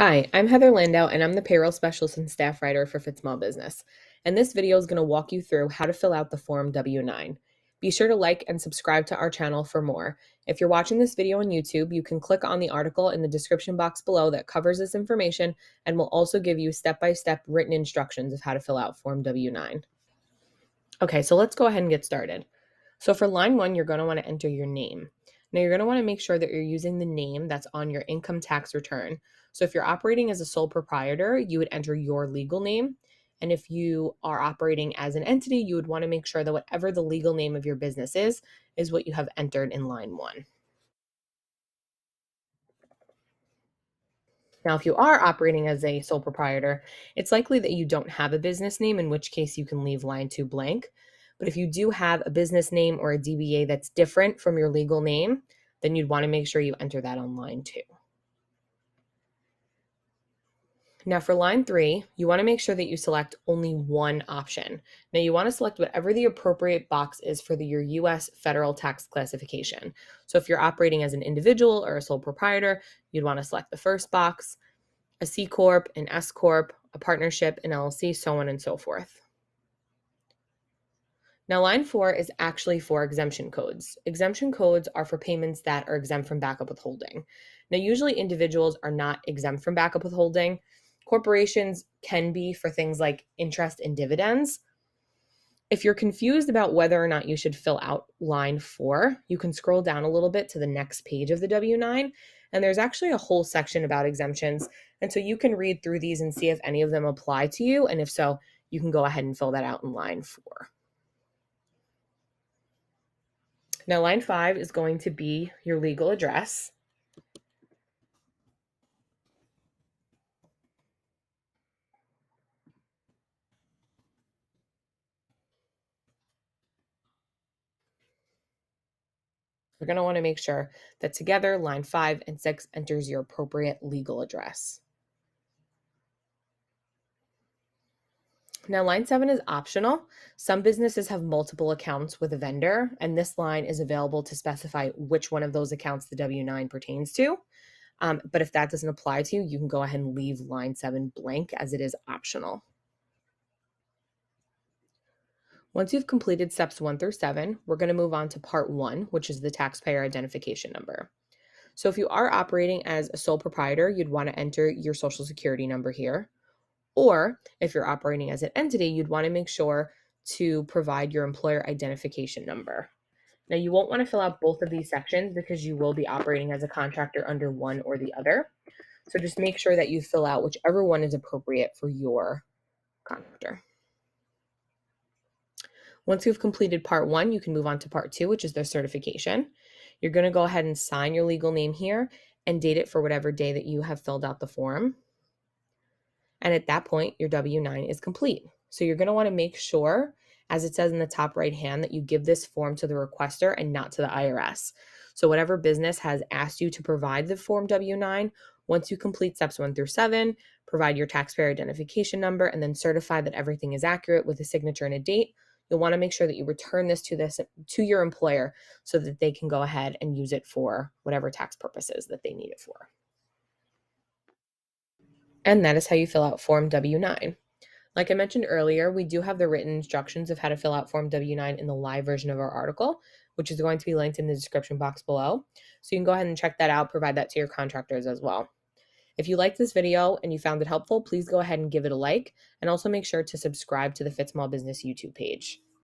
Hi, I'm Heather Landau, and I'm the payroll specialist and staff writer for Fit Small Business. And this video is going to walk you through how to fill out the Form W-9. Be sure to like and subscribe to our channel for more. If you're watching this video on YouTube, you can click on the article in the description box below that covers this information and will also give you step-by-step written instructions of how to fill out Form W-9. Okay, so let's go ahead and get started. So for line 1, you're going to want to enter your name. Now you're going to want to make sure that you're using the name that's on your income tax return. So if you're operating as a sole proprietor, you would enter your legal name. And if you are operating as an entity, you would want to make sure that whatever the legal name of your business is what you have entered in line 1. Now, if you are operating as a sole proprietor, it's likely that you don't have a business name, in which case you can leave line 2 blank. But if you do have a business name or a DBA that's different from your legal name, then you'd want to make sure you enter that on line 2. Now for line 3, you want to make sure that you select only one option. Now you want to select whatever the appropriate box is for your U.S. federal tax classification. So if you're operating as an individual or a sole proprietor, you'd want to select the first box, a C Corp, an S Corp, a partnership, an LLC, so on and so forth. Now, line 4 is actually for exemption codes. Exemption codes are for payments that are exempt from backup withholding. Now, usually individuals are not exempt from backup withholding. Corporations can be for things like interest and dividends. If you're confused about whether or not you should fill out line 4, you can scroll down a little bit to the next page of the W-9, and there's actually a whole section about exemptions. And so you can read through these and see if any of them apply to you, and if so, you can go ahead and fill that out in line 4. Now, line 5 is going to be your legal address. You're going to want to make sure that together, line 5 and 6 enters your appropriate legal address. Now, line 7 is optional. Some businesses have multiple accounts with a vendor, and this line is available to specify which one of those accounts the W-9 pertains to. But if that doesn't apply to you, you can go ahead and leave line 7 blank as it is optional. Once you've completed steps 1 through 7, we're going to move on to part 1, which is the taxpayer identification number. So if you are operating as a sole proprietor, you'd want to enter your social security number here. Or if you're operating as an entity, you'd want to make sure to provide your employer identification number. Now, you won't want to fill out both of these sections because you will be operating as a contractor under one or the other. So just make sure that you fill out whichever one is appropriate for your contractor. Once you've completed part 1, you can move on to part 2, which is their certification. You're going to go ahead and sign your legal name here and date it for whatever day that you have filled out the form. And at that point, your W-9 is complete. So you're going to want to make sure, as it says in the top right hand, that you give this form to the requester and not to the IRS. So whatever business has asked you to provide the form W-9, once you complete steps 1 through 7, provide your taxpayer identification number, and then certify that everything is accurate with a signature and a date, you'll want to make sure that you return this to your employer so that they can go ahead and use it for whatever tax purposes that they need it for. And that is how you fill out Form W-9. Like I mentioned earlier, we do have the written instructions of how to fill out Form W-9 in the live version of our article, which is going to be linked in the description box below. So you can go ahead and check that out, provide that to your contractors as well. If you liked this video and you found it helpful, please go ahead and give it a like, and also make sure to subscribe to the Fit Small Business YouTube page.